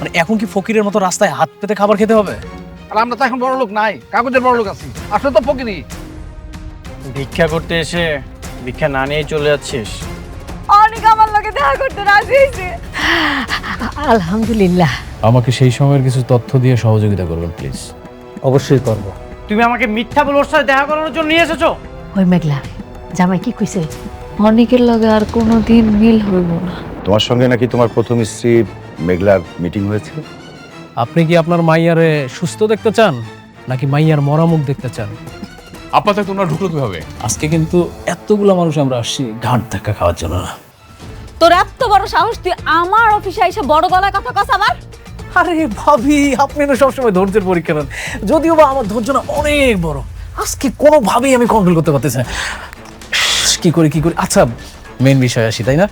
মানে এখন কি ফকিরের মতো রাস্তায় হাত পেতে খাবার খেতে হবে? আর আমরা তো এখন বড় লোক নাই, কাগজের বড় লোক আছি। আসলে তো ফকিরি। ভিক্ষা করতে এসে ভিক্ষা না নিয়েই চলে যাচ্ছিস? অনেক আমার লোকে দেখা করতে রাজি হয়েছে। আলহামদুলিল্লাহ। আমাকে সেই সময়ের কিছু তথ্য দিয়ে সহযোগিতা করবেন প্লিজ। অবশ্যই করব। তুমি আমাকে মিথ্যা বলে ওর সাথে দেখা করানোর জন্য নিয়ে এসেছো? ওই মেঘলা জামাই কি কইছে? অনেকের লগে আর কোনোদিন মিল হইব না। তোমার সঙ্গে নাকি তোমার প্রথম স্ত্রী মেঘলার মিটিং হয়েছে? আপনি কি আপনার মাইয়ারে সুস্থ দেখতে চান নাকি মাইয়ার মরা মুখ দেখতে চান? আপাতত তোমরা ঢুকলো কিভাবে? আজকে কিন্তু এতগুলো মানুষ আমরা আসছি ঘাট ধাক্কা খাওয়ার জন্য না। তোর এত বড় সাহস, তুই আমার অফিসে এসে বড় গলায় কথা কস আবার? আরে ভাবি, আপনি না সবসময় ধৈর্যের পরীক্ষা নেন, যদিও বা আমার ধৈর্য না অনেক বড়। আজকে কোনোভাবেই আমি কন্ট্রোল করতে পারতেছি না। কি করি। আচ্ছা, মেন বিষয় আসি, তাই না?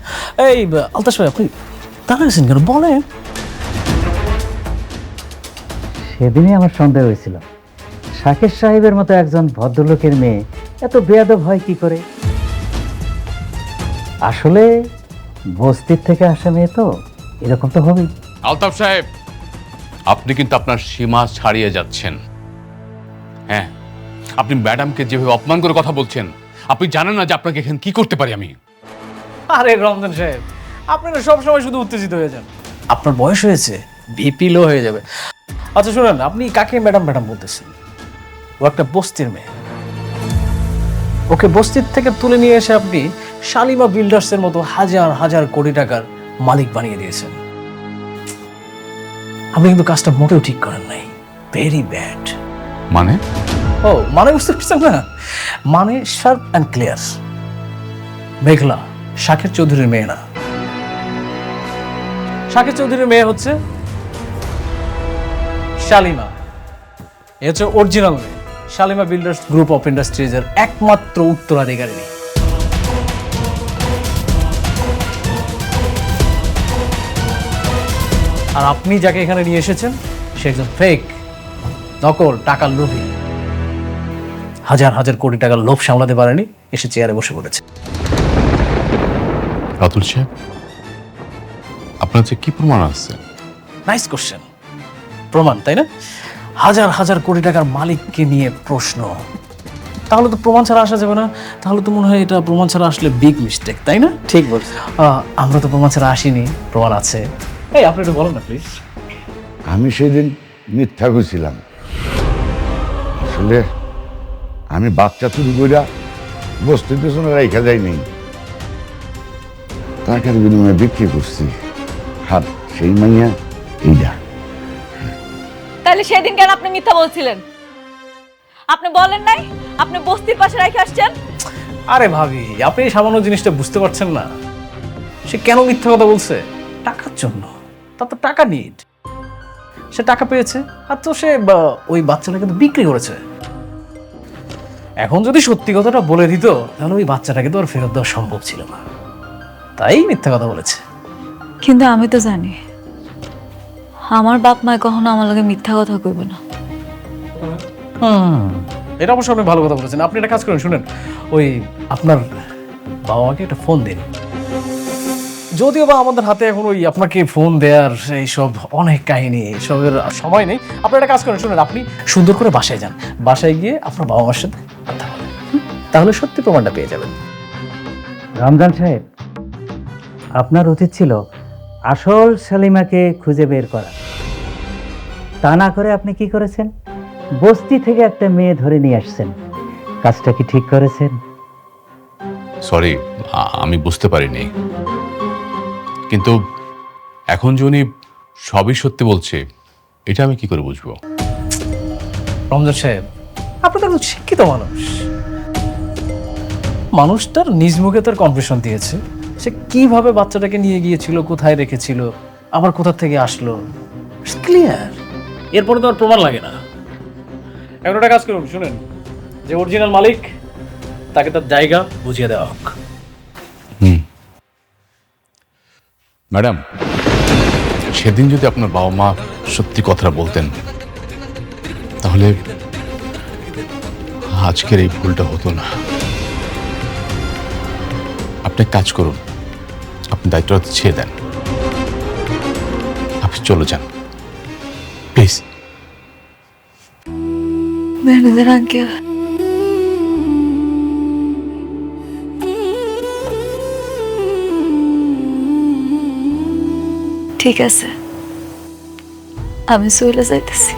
এই আলতাশ ভাই, আপনি দাঁড়াইছেন কেন? বলেন। সেদিনই আমার সন্দেহ হয়েছিল, শাকের সাহেবের মতো একজন ভদ্রলোকের মেয়ে এত বেয়াদব হয় কি করে। আসলে বস্তির থেকে আসা মেয়ে তো এরকম তো হবেই। আলতাফ সাহেব, আপনি কিন্তু আপনার সীমা ছাড়িয়ে যাচ্ছেন। হ্যাঁ, আপনি ম্যাডামকে যেভাবে অপমান করে কথা বলছেন, আপনি জানেন না যে আপনাকে এখানে কি করতে পারি আমি। আরে রমজান সাহেব, আপনি না সবসময় শুধু উত্তেজিত হয়ে যান। আপনার বয়স হয়েছে, ভিপি লো হয়ে যাবে। আচ্ছা শুনেন, আপনি কাকে ম্যাডাম বলতেছেন? ও একটা বস্তির মেয়ে। ওকে বস্তির থেকে তুলে নিয়ে এসে আপনি শালিমা বিল্ডার্সের মতো হাজার হাজার কোটি টাকার মালিক বানিয়ে দিয়েছেন। আপনি কিন্তু কাজটা মোটেও ঠিক করেন নাই। Very bad. মানে? মানে বুঝতে পারছেন না? মানে শার্প অ্যান্ড ক্লিয়ার। মেঘলা শাকের চৌধুরীর মেয়ে না। শাকের চৌধুরীর মেয়ে হচ্ছে শালিমা। এ হচ্ছে অরিজিনাল মেয়ে। শালিমা বিল্ডার্স গ্রুপ অফ ইন্ডাস্ট্রিজের একমাত্র উত্তরাধিকারিণী। আর আপনি যাকে এখানে নিয়ে এসেছেন সে একজন ফেক, নকল, টাকার লোভী। হাজার হাজার কোটি টাকার লোভ সামলাতে পারেনি, এসে চেয়ারে বসে পড়েছে। রাতুল সাহেব, আপনার যে কি প্রমাণ আছে? Nice question. প্রমাণ, তাই না? হাজার হাজার কোটি টাকার মালিককে নিয়ে প্রশ্ন, তাহলে তো প্রমাণ ছাড়া আসা যাবে না। তাহলে তো মনে হয় এটা প্রমাণ ছাড়া আসলে বিগ মিস্টেক, তাই না? ঠিক বলছেন। আমরা তো প্রমাণ ছাড়া আসিনি, প্রমাণ আছে। এই আপনি একটু বলেন না প্লিজ। আমি সেদিন মিথ্যা কইছিলাম। আসলে আমি বাচ্চা চুরি কইরা বস্তির পেছনে রাইখা যাই নাই, টাকার বিনিময়ে বিক্রি করছি। আর সেই মাইয়া এইটা। তাহলে সেদিন কেন আপনি মিথ্যা বলছিলেন? আপনি বলেন নাই আপনি বস্তির পাশে রেখে আসছেন? আরে ভাবি, আপনি এই সামান্য জিনিসটা বুঝতে পারছেন না। সে কেন মিথ্যা কথা বলছে? টাকার জন্য। তার তো টাকা নিড। সে টাকা পেয়েছে, আর তো সে ওই বাচ্চাটাকে তো বিক্রি করেছে। এখন যদি সত্যি কথাটা বলে দিত, তাহলে ওই বাচ্চাটাকে তো আর ফেরত দেওয়া সম্ভব ছিল না। তাই মিথ্যা কথা বলেছে। কিন্তু আমি তো জানি আমার বাপ মা কখনো আমার লগে মিথ্যা কথা কইবে না। এটা অবশ্য আপনি ভালো কথা বলেছেন। আপনি একটা কাজ করেন, শুনেন, ওই আপনার বাবা মাকে একটা ফোন দিন। যদিও বা আমাদের হাতে এখন ওই আপনাকে ফোন দেওয়ার এইসব অনেক কাহিনী, এইসবের সময় নেই। আপনি একটা কাজ করেন, শুনেন, আপনি সুন্দর করে বাসায় যান। বাসায় গিয়ে আপনার বাবা মার সাথে কথা বলেন, তাহলে সত্যি প্রমাণটা পেয়ে যাবেন। রমজান সাহেব, আপনার উচিত ছিল আসল শালিমাকে খুঁজে বের করা। তা না করে আপনি কি করেছেন? বস্তি থেকে একটা মেয়ে ধরে নিয়ে আসছেন। কাজটা কি ঠিক করেছেন? সরি, আমি বুঝতে পারিনি। কিন্তু এখন যে উনি সবই সত্যি বলছে, এটা আমি কি করে বুঝবো? রমজান সাহেব, আপনি তো একজন শিক্ষিত মানুষ। মানুষটার নিজ মুখে তার কনফেশন দিয়েছে। সে কিভাবে বাচ্চাটাকে নিয়ে গিয়েছিল, কোথায় রেখেছিল, আবার কোথা থেকে আসলো, ক্লিয়ার। এরপরে তো আর প্রমাণ লাগে না। এখন একটা কাজ করুন, শুনেন, যে অরিজিনাল মালিক তাকে তার জায়গা বুঝিয়ে দেওয়া হোক। ম্যাডাম, সেদিন যদি আপনার বাবা মা সত্যি কথাটা বলতেন, তাহলে আজকের এই ভুলটা হতো না। আপনি কাজ করুন, আপনি দায়িত্বটা ছেড়ে দেন, আপনি চলে যান। ম্যানেজার আঙ্কেল, ঠিক আছে, আমি চলে যাইতেছি।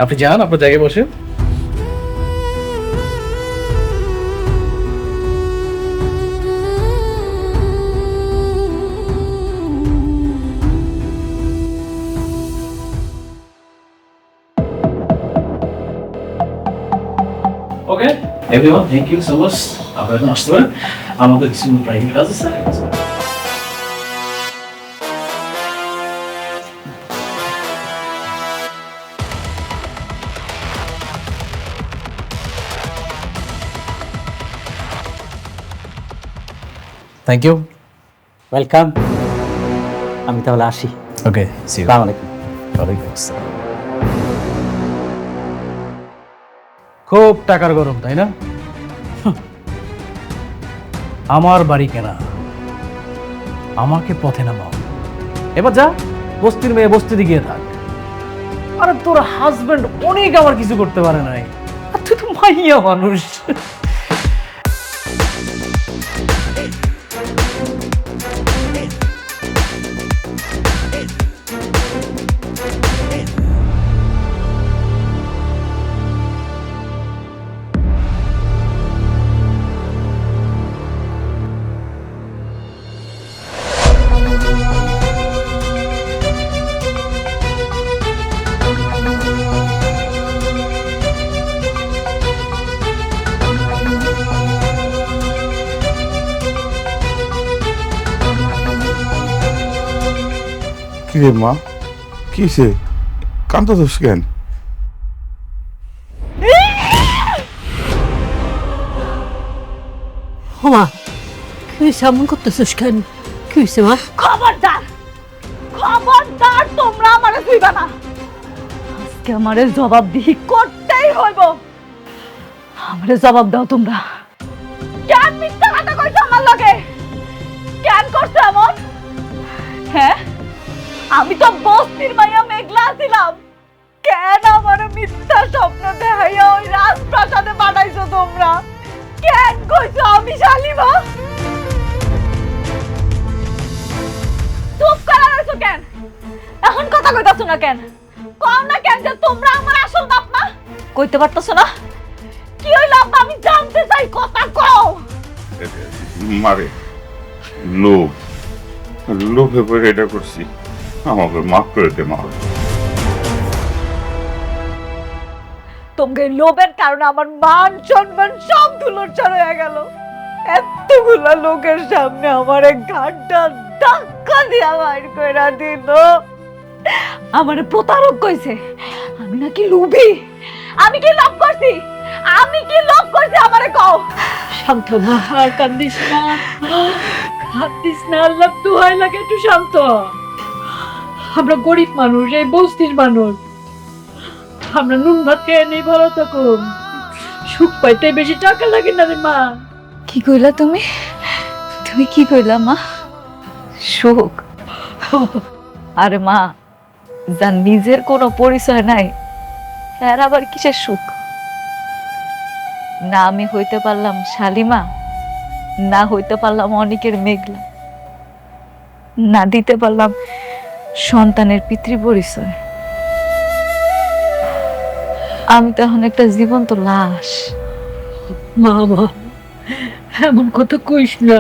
আপনি যান, আপনার জায়গায় বসে। Okay everyone, thank you so much. আপনারা এখন আসতে পারেন, আমাদের কিছু প্রাইভেট কাজ আছে। Thank you. ওয়েলকাম। আমি তাহলে আসি। Okay, see you. আসসালামু আলাইকুম। ওয়ালাইকুম আসসালাম। খুব টাকার গরম, তাই না? আমার বাড়ি কেনা, আমাকে পথে নামাও। এবার যা, বস্তির মেয়ে বস্তিতে গিয়ে থাক। আরে তোর হাজবেন্ড অনেক আমার কিছু করতে পারে নাই, আর তুই তো মাইয়া মানুষ। কি রে মা, কিসে কান্দছিস কেন? মা তুই এমন করতেছিস কেন? কি হয়েছে মা? খবরদার, খবরদার, তোমরা আমারে ছুঁইবা না। আজকে আমারে জবাবদিহি করতেই হইব। আমারে জবাব দাও তোমরা। কেন মিথ্যা কথা কইছো আমার লগে? কেন করছো এমন? হ্যাঁ, আমি তো বস্তির মাইয়া মেঘলা ছিলাম। কেন আমার মিথ্যা স্বপ্ন দেখাইয়া ওই রাজপ্রাসাদে পাঠাইছো তোমরা? কেন কইছো আমি শালিমা? চুপ করে রইছো কেন? এখন কথা কইতাছো না কেন? কও না কেন যে তোমরা আমার আসল বাপ মা? কইতে পারতাছো না? কি হইলো আব্বা, আমি জানতে চাই, কথা কও। মারে লোভ, লোভে পরে এটা করছি, আমাকে মাফ করে দে মা। তোমাকে লোভের কারণে আমার মান সম্মান সব ধুলোর হয়ে গেল। এতগুলা লোকের সামনে আমার ঘাটটা ধাক্কা দিয়া বাইর কইরা দিল। আমারে প্রতারক কইছে, আমি নাকি লোভী। আমি কি লোভ করছি? আমি কি লোভ করছি আমারে কও। শান্ত মা, আর কান্দিস না, কান্দিস না, আল্লাহ দোহাই লাগে, একটু শান্ত হ। আমরা গরিব মানুষ, এই বস্তির মানুষ, আমরা নুন ভাত খেয়ে নেই, ভালো থাকুন। সুখ পাইতে বেশি টাকা লাগে না রে মা। কি কইলা তুমি? তুমি কি কইলা মা? সুখ? আরে মা, যার নিজের কোনো পরিচয় নাই, এর আবার কিসের সুখ? না আমি হইতে পারলাম শালিমা, না হইতে পারলাম অনেকের মেঘলা, না দিতে পারলাম সন্তানের পিতৃ পরিচয়। আমি তো এখন একটা জীবন্ত লাশ। মা মা, এমন কথা কইস না।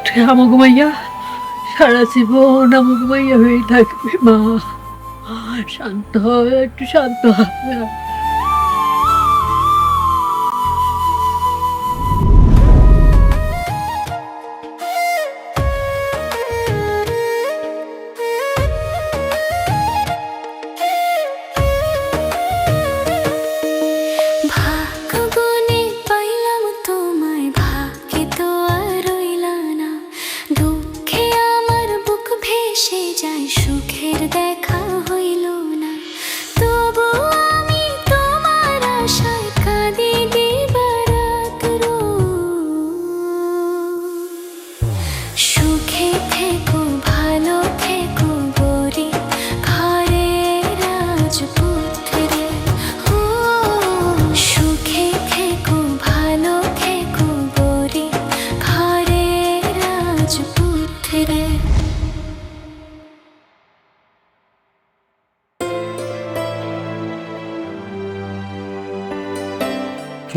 তুই আমাকে মাইয়া সারা জীবন আমাকে মাইয়া হয়ে থাকবি মা। শান্ত হ, একটু শান্ত হ। সুখের দেখা হইল না, তবু আমি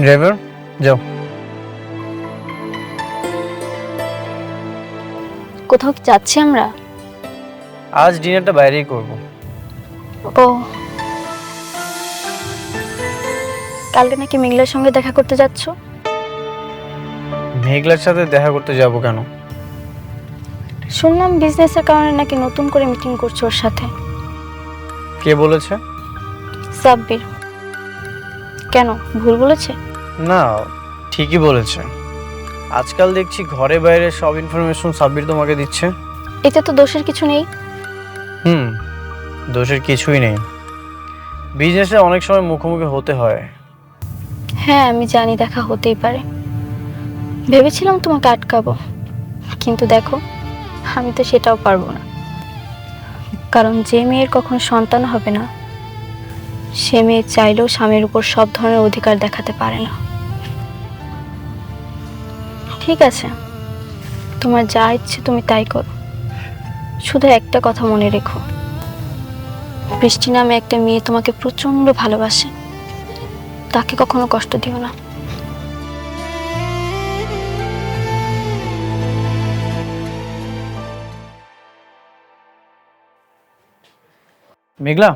ড্রাইভার যাও। কোথাও কি যাচ্ছি আমরা? আজ ডিনারটা বাইরেই করব। ও, কালকে নাকি মেঘলার সঙ্গে দেখা করতে যাচ্ছ? মেঘলার সাথে দেখা করতে যাব কেন? শুনলাম বিজনেসের কারণে নাকি নতুন করে মিটিং করছো ওর সাথে। কে বলেছে? সাব্বির। কেন, ভুল বলেছে? না, ঠিকই বলেছে। আজকাল দেখছি ঘরে বাইরে সব ইনফরমেশন সাব্বির তোমাকে দিচ্ছে। এতে তো দোষের কিছু নেই। দোষের কিছুই নেই। বিজনেসে অনেক সময় মুখোমুখি হতে হয়। হ্যাঁ আমি জানি, দেখা হতেই পারে। ভেবেছিলাম তোমাকে আটকাবো, কিন্তু দেখো আমি তো সেটাও পারবো না। কারণ যে মেয়ের কখনো সন্তান হবে না, সে মেয়ে চাইলেও স্বামীর উপর সব ধরনের অধিকার দেখাতে পারে না। ঠিক আছে, তোমার যা ইচ্ছে তুমি তাই করো, শুধু একটা কথা মনে রেখো, বৃষ্টি নামে একটা মেয়ে তোমাকে প্রচন্ড ভালোবাসে, তাকে কখনো কষ্ট দিও না। মেঘলা,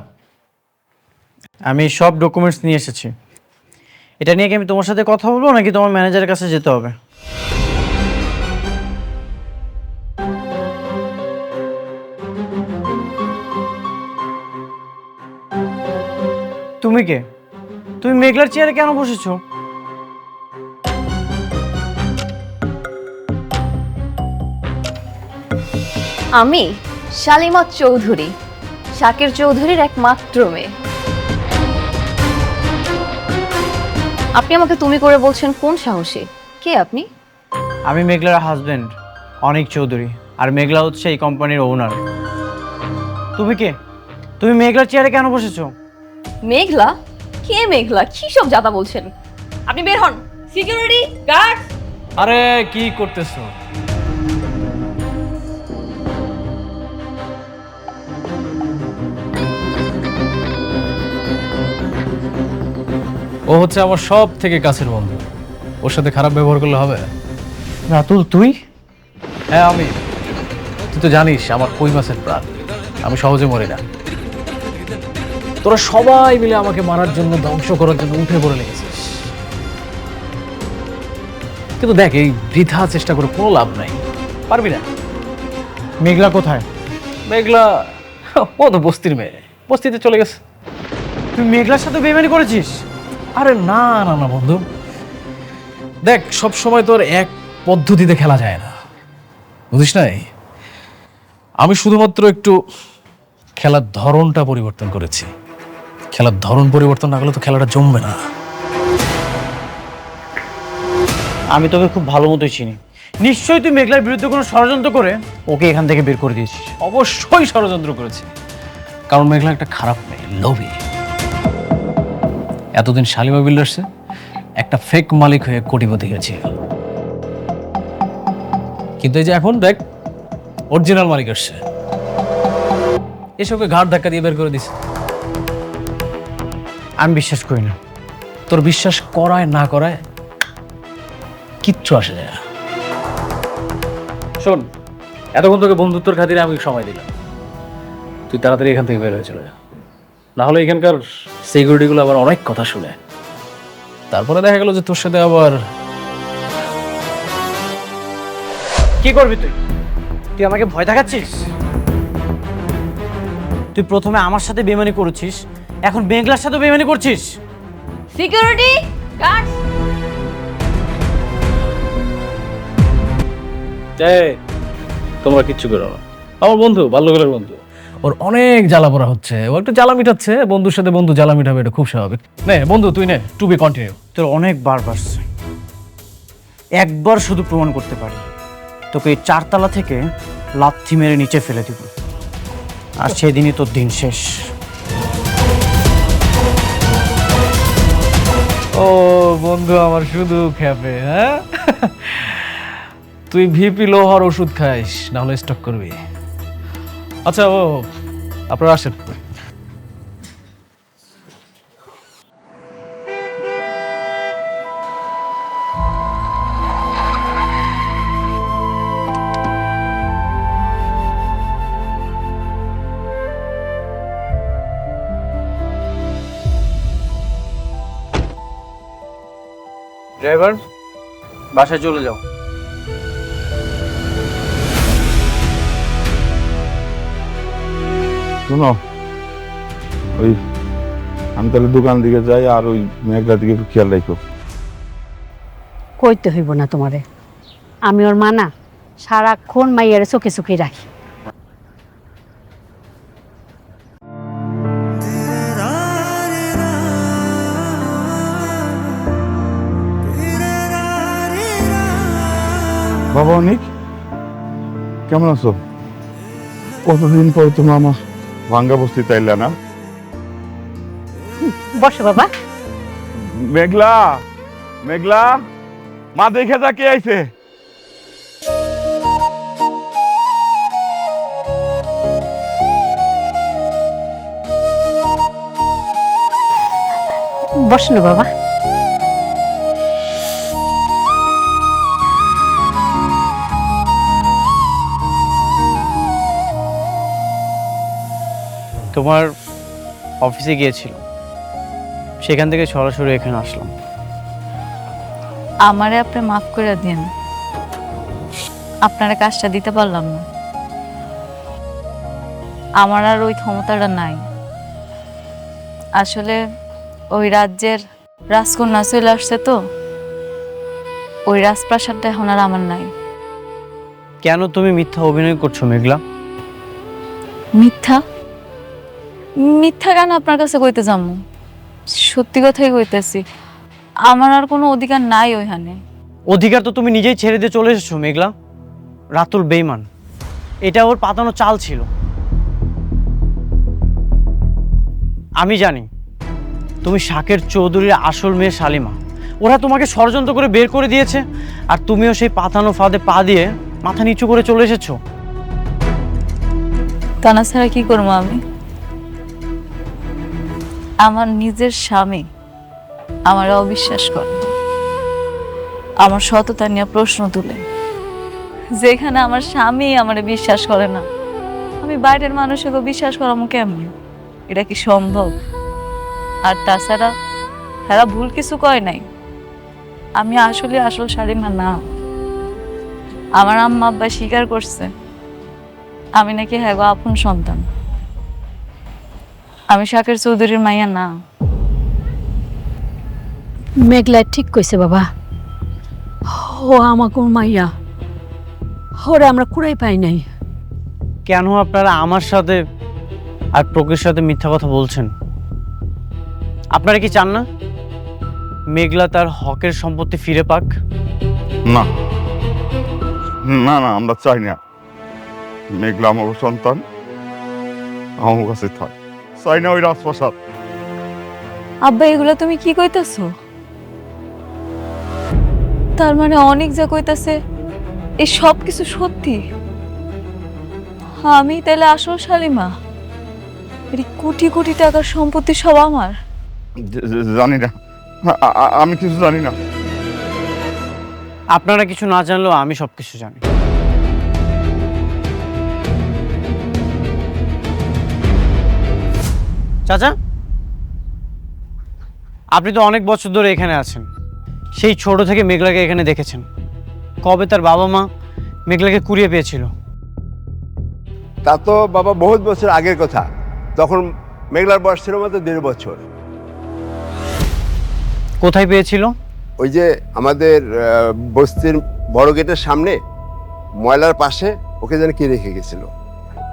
আমি সব ডকুমেন্টস নিয়ে এসেছি। এটা নিয়ে কি আমি তোমার সাথে কথা বলবো নাকি তোমার ম্যানেজারের কাছে যেতে হবে? তুমি কে? তুমি মেঘলার চেয়ারে কেন বসেছো? আমি শালিমা চৌধুরী, শাকির চৌধুরীর একমাত্র মেয়ে। আপনি আমাকে তুমি করে বলছেন কোন সাহসে? কে আপনি? আমি মেঘলার হাজবেন্ড অনিক চৌধুরী, আর মেঘলা হচ্ছে এই কোম্পানির ওনার। তুমি কে? তুমি মেঘলার চেয়ারে কেন বসেছো? মেঘলা? কে মেঘলা? কি সব জাতা বলছেন? আপনি বের হন। Security guard! আরে কি করতেছো? ও হচ্ছে আমার সব থেকে কাছের বন্ধু, ওর সাথে খারাপ ব্যবহার করলে হবে? রাতুল তুই? হ্যাঁ আমি। তুই তো জানিস আমার কই মাছের প্রাণ, আমি সহজে মরি না। তোরা সবাই মিলে আমাকে মারার জন্য, ধ্বংস করার জন্য উঠে পড়ে লেগেছিস, কিন্তু দেখ এই বৃথা চেষ্টা করে কোনো লাভ নাই, পারবি না। মেঘলা কোথায়? মেঘলা ও তো বস্তির মেয়ে, বস্তিতে চলে গেছে। তুই মেঘলার সাথে বেইমানি করেছিস? আরে না না না বন্ধু, দেখ সব সময় তোর এক পদ্ধতিতে খেলা যায় না, বুঝিস নাই? আমি শুধুমাত্র একটু খেলার ধরনটা পরিবর্তন করেছি। খেলার ধরন পরিবর্তন না করলে তো খেলাটা জমবে না। আমি তোকে খুব ভালো মতোই চিনি। নিশ্চয়ই তুই মেঘলার বিরুদ্ধে কোনো ষড়যন্ত্র করে ওকে এখান থেকে বের করে দিয়েছিস। অবশ্যই ষড়যন্ত্র করেছি, কারণ মেঘলা একটা খারাপ মেয়ে, লোভী। এতদিন শালিমা বিল্ডার্সে একটা ফেক মালিক হয়ে কোটিপতি হয়েছিল, কিন্তু এই যে এখন দেখ অরিজিনাল মালিক আসছে, এসবকে ঘাট ধাক্কা দিয়ে বের করে দিছে। আমি বিশ্বাস করি না। তোর বিশ্বাস করায় না করায় কিচ্ছু আসে যায় না। শোন, এতক্ষণ তোকে বন্ধুত্বর খাতিরে আমি সময় দিলাম, তুই তাড়াতাড়ি এখান থেকে বের হয়ে চলে যা, না হলে এখানকার সিকিউরিটিগুলো আবার অনেক কথা শুনে, তারপরে দেখা গেল যে তোর সাথে আবার। কি করবি তুই? তুই আমাকে ভয় দেখাচ্ছিস? তুই প্রথমে আমার সাথে বেইমানি করেছিস, এখন মেঘলার সাথে বেইমানি করছিস। Security guard! তোমরা কিচ্ছু করো না, আমার বন্ধু, বাল্যকালের বন্ধু, ওর অনেক জ্বালা পড়া হচ্ছে, ও একটু জ্বালা মিটাচ্ছে, বন্ধুর সাথে বন্ধু জ্বালা মিটাবে, এটা খুব স্বাভাবিক। নে বন্ধু তুই নে, টু বি কন্টিনিউ। তোর অনেক বার বাড়ছে, একবার শুধু প্রমাণ করতে পারি, তোকে এই 4 তলা থেকে লাথি মেরে নিচে ফেলে দিব, আর সেদিনই তোর দিন শেষ। ও বন্ধু আমার শুধু খেপে, হ্যাঁ? তুই ভিপি লোহার ওষুধ খাইস, না হলে স্টক করবি। আচ্ছা ও আপনারা আসেন। ড্রাইভার, বাসায় চলে যাও। শোনো, ওই আমি তাহলে দোকান দিকে যাই, আর ওই মেঘলার দিকে একটু খেয়াল রাখো। কইতে হইব না তোমারে, আমি ওর মানা সারাক্ষণ মাইয়ারে চোখে চোখে রাখি। বাবা অনেক কেমন আছো? কতদিন পর তুমি আমার ভাঙ্গা বস্তি তাইলা না? বসো বাবা। মেঘলা, মেঘলা, মা দেখে যা কে আইছে। বসো না বাবা। তোমার অফিসে গিয়েছিল, সেখান থেকে সরাসরি এখানে আসলাম। আমারে আপনি মাফ করে দিন, আপনারা কাজটা দিতে পারলাম না। আমার আর ওই ক্ষমতাটা নাই। আসলে ওই রাজ্যের রাজকন্যা চলে আসছে, তো ওই রাজপ্রাসাদটা এখন আর আমার নাই। কেন তুমি মিথ্যা অভিনয় করছো মেঘলা? মিথ্যা? মিথ্যা কেন আপনার কাছে কইতে যাবো? সত্যি কথাই কইতেছি, আমার আর কোনো অধিকার নাই ওইখানে। অধিকার তো তুমি নিজেই ছেড়ে দিয়ে চলে এসেছো মেঘলা। রাতুল বেঈমান, এটা ওর পাতানো চাল ছিল। আমি জানি তুমি শাকের চৌধুরীর আসল মেয়ে শালিমা। ওরা তোমাকে ষড়যন্ত্র করে বের করে দিয়েছে, আর তুমিও সেই পাতানো ফাঁদে পা দিয়ে মাথা নিচু করে চলে এসেছো। তা না ছাড়া কি করবো আমি? আমার নিজের স্বামী আমার অবিশ্বাস করে, আমার সততা নিয়ে প্রশ্ন তুলে। যেখানে আমার স্বামী আমারে বিশ্বাস করে না, আমি বাইরের মানুষকে বিশ্বাস করামো কেমন? এটা কি সম্ভব? আর তাছাড়া এরা ভুল কিছু কয় নাই। আমি আসলে আসল শালিমা না। আমার আম্মা আব্বা স্বীকার করছে আমি নাকি হ্যাঁ আপন সন্তান। আমি শাকের চৌধুরীর মাইয়া না। মেঘলা ঠিক কইছে বাবা, ও আমাকে মাইয়া, ওরে আমরা কুড়াই পাই নাই। কেন আপনারা আমার সাথে আর প্রকৃতির সাথে মিথ্যা কথা বলছেন? আপনারা কি চান না মেঘলা তার হকের সম্পত্তি ফিরে পাক? না না না, আমরা চাই না মেঘলা আমার সন্তান আমার কাছে থাক। চাই না ওই রাজপ্রাসাদ। আব্বা এগুলা তুমি কি কইতাছো? তার মানে অনেক যা কইতাছে এই সব কিছু সত্যি? আমি তাহলে আসল শালিমা? এই কোটি কোটি টাকার সম্পত্তি সব আমার? জানি না, আমি কিছু জানি না। আপনারা কিছু না জানলেও আমি সবকিছু জানি। চাচা, আপনি তো অনেক বছর ধরে এখানে আছেন, সেই ছোট থেকে মেঘলাকে এখানে দেখেছেন। কবে তার বাবা মা মেঘলাকে কুড়িয়ে পেয়েছিল? তা তো বাবা বহুত বছর আগের কথা, তখন মেঘলার বয়স ছিল মাত্র 1.5 বছর। কোথায় পেয়েছিল? ওই যে আমাদের বস্তির বড় গেটের সামনে ময়লার পাশে ওকে যেন কি রেখে গেছিল।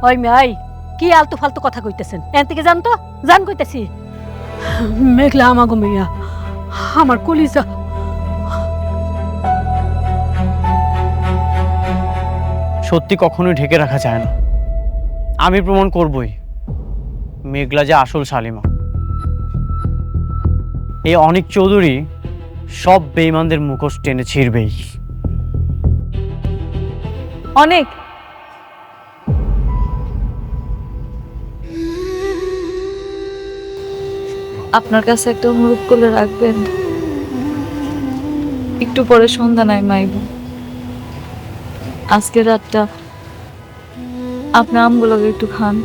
ওই মেয়াই কি আলতু ফালতু কথা কইতেছেন? এন থেকে জান তো, জান কইতেছি। মেঘলা আমাগো মেয়া, আমার কলিজা। সত্যি কখনোই ঢেকে রাখা যায় না। আমি প্রমাণ করবই মেঘলা যে আসল শালিমা। এই অনেক চৌধুরী সব বেঈমানদের মুখোশ টেনে ছিঁড়বেই। অনেক আপনার কাছে একটা অনুরোধ করে রাখবেন, একটু পরে সন্ধ্যা নাই মাইব। আজকে রাতটা আপনি আমগুলোকে একটু খান।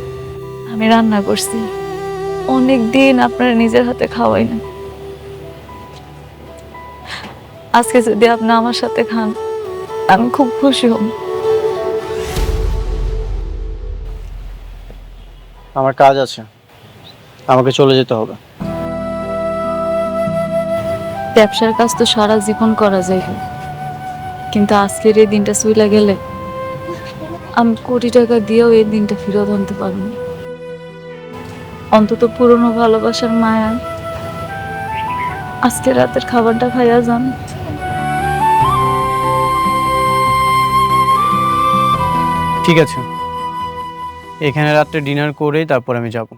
আমি রান্না করছি, অনেক দিন আপনারা নিজের হাতে খাওয়াই না। আজকে যদি আপনি আমার সাথে খান আমি খুব খুশি হব। আমার কাজ আছে, আমাকে চলে যেতে হবে। ব্যবসার কাজ তো সারা জীবন করা যায়, কিন্তু আজকের এই দিনটা চলে গেলে আমি কোটি টাকা দিয়েও এই দিনটা ফেরত আনতে পারব না। অন্তত পুরনো ভালোবাসার মায়া আজকে রাতের খাবারটা খাইয়া যান। ঠিক আছে, এখানে রাত্রে ডিনার করেই তারপর আমি যাব।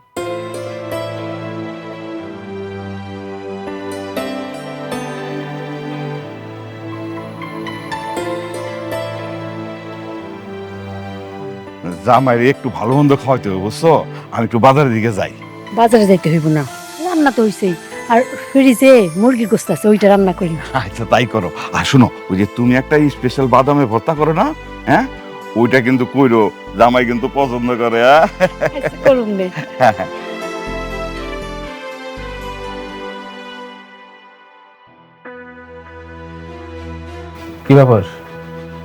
জামাইরে একটু ভালো মন্দ খাওয়াইতে হবে, বুঝছো? আমি একটু বাজারের দিকে যাই। বাজারে যাইতে হইব না, রান্না তো হইছেই। আর ফ্রিজে মুরগির গোস্ত আছে, ওইটা রান্না করি। আচ্ছা তাই করো। আর শোনো, ওই যে তুমি একটা স্পেশাল বাদামে ভর্তা করো না, হ্যাঁ, ওইটা কিন্তু কইরো, জামাই কিন্তু পছন্দ করে। করুন নে। কি ব্যাপার,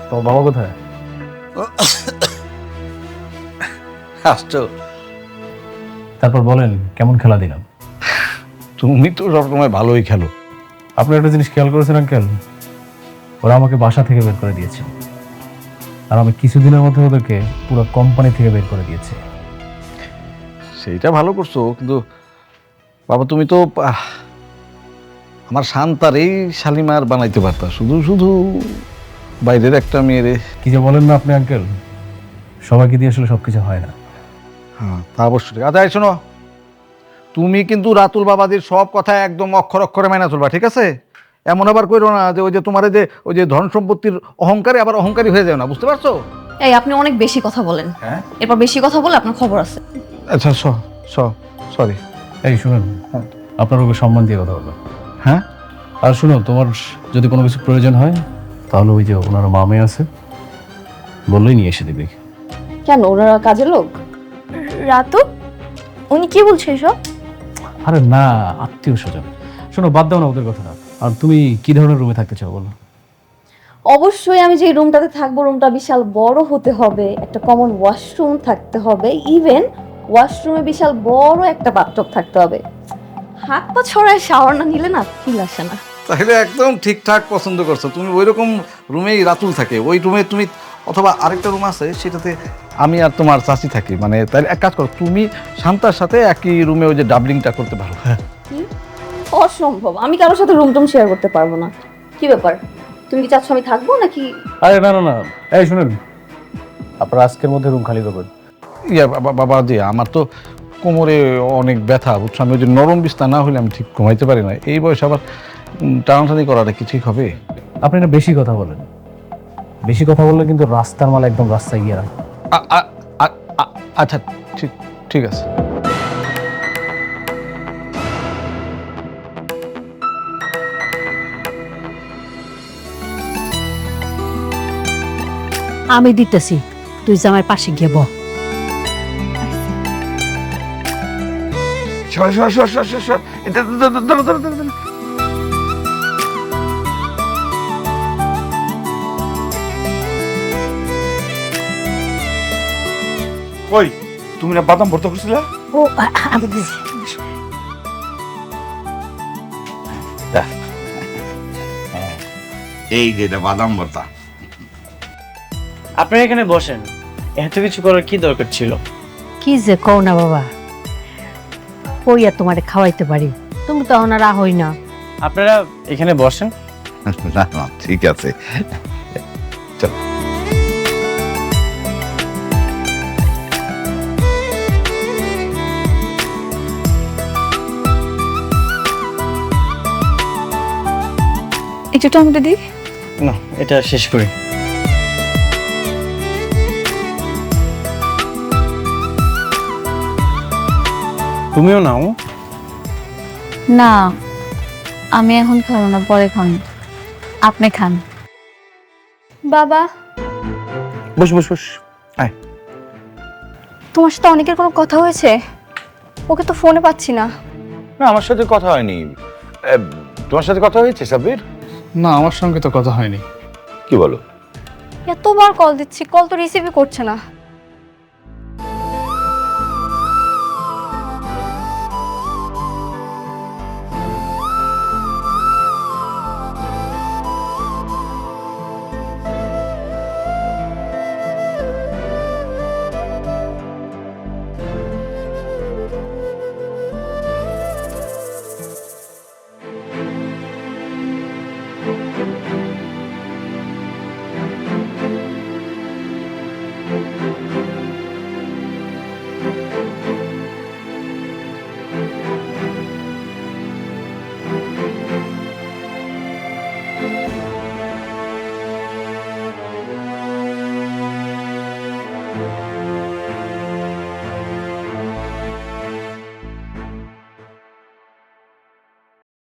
তোমার বাবা কোথায়? আসছো? তারপর বলেন কেমন খেলা দিলাম? তুমি তো সবসময় ভালোই খেলো। আপনি একটা জিনিস খেয়াল করেছেন আঙ্কেল, ওরা আমাকে বাসা থেকে বের করে দিয়েছে, আর আমি কিছুদিনের মধ্যে ওদেরকে পুরো কোম্পানি থেকে বের করে দিয়েছি। সেইটা ভালো করছো, কিন্তু বাবা তুমি তো আমার শান্তার এই শালিমার বানাইতে পারতা, শুধু শুধু বাইরের একটা মেয়েরে। কি যে বলেন না আপনি আঙ্কেল, সবাইকে দিয়ে আসলে সবকিছু হয় না। হ্যাঁ তা অবশ্যই। আচ্ছা এই শোনো, তুমি কিন্তু রাতুল বাবাদের সব কথা একদম অক্ষর অক্ষরে মাইনা চলবা, ঠিক আছে? এমন আবার কইরো না যে ওই যে তোমার যে ওই যে ধন সম্পত্তির অহংকারে আবার অহংকারী হয়ে যাও না, বুঝতে পারছো? এই আপনি অনেক বেশি কথা বলেন। হ্যাঁ, এরপর বেশি কথা বলে আপনার খবর আছে। আচ্ছা সরি। এই শুনুন, আপনার ওকে সম্মান দিয়ে কথা বলবেন। হ্যাঁ, আর শুনো, তোমার যদি কোনো কিছু প্রয়োজন হয় তাহলে ওই যে ওনার মামে আছে, বললেই নিয়ে এসে দিবে। কেন, ওনারা কাজের লোক? রাতু, উনি কি বলছে এসব? আরে না, আত্মীয় স্বজন। শোনো, বাদ দাও না ওদের কথা। আর তুমি কি ধরনের রুমে থাকতে চাও বলো? অবশ্যই আমি যে রুমটাতে থাকবো রুমটা বিশাল বড় হতে হবে, একটা কমন ওয়াশরুম থাকতে হবে, ইভেন ওয়াশরুমে বিশাল বড় একটা বাথটব থাকতে হবে। হাত পা ছড়ায় শাওয়ার না নিলে না ফিল আসে না। তাহলে একদম ঠিকঠাক পছন্দ করছো তুমি। ওই রকম রুমেই রাতুল থাকে, ওই রুমে তুমি, অথবা আরেকটা রুম আছে সেটাতে আমি আর তোমার চাচি থাকি। মানে তাহলে এক কাজ করো, তুমি শান্তার সাথে একই রুমে ওই যে ডাবলিংটা করতে পারো। হ্যাঁ, অসম্ভব, আমি কারোর সাথে রুম টুম শেয়ার করতে পারবো না। কি ব্যাপার, তুমি কি চাচ্ছ আমি থাকবো নাকি? আরে না না না, এই শুনুন, আপনারা আজকের মধ্যে রুম খালি করবেন। বাবা দি, আমার তো কোমরে অনেক ব্যথা, বুঝছো? আমি ওই যে নরম বিছনা না হলে আমি ঠিক ঘুমাইতে পারি না। এই বয়সে আবার টানাটানি করাটা কি ঠিক হবে? আপনি না বেশি কথা বলেন, বেশি কথা বললে কিন্তু রাস্তার মাল একদম রাস্তায় গিয়ে রাখবে। আচ্ছা ঠিক আছে। আমি দিতেছি, তুই জামাই পাশে গিয়ে বহ। সর। এটা ধরো। ওই তুমি না বাদাম ভর্তা করছিলা? ও আমি দিছি। এই যে এটা বাদাম ভর্তা। আপনারা এখানে বসেন, এত কিছু করার কি দরকার ছিল? কি যে কও না বাবা, ওই আর তোমারে খাওয়াইতে পারি, তুমি তো ওনার হই না। আপনারা এখানে বসেন। না ঠিক আছে, চল। একটু টমেটো দিই। না, এটা শেষ করি। তুমিও নাও। না, আমি এখন খাবো না, পরে খান। আপনি খান। বাবা, বস। আয়। তোমার সাথে অনেকের কোনো কথা হয়েছে? ওকে তো ফোনে পাচ্ছি না। না, আমার সাথে কথা হয়নি। তোমার সাথে কথা হয়েছে সাব্বির? না, আমার সঙ্গে তো কথা হয়নি। কি বলো? এতবার কল দিচ্ছি, কল তো রিসিভই করছে না।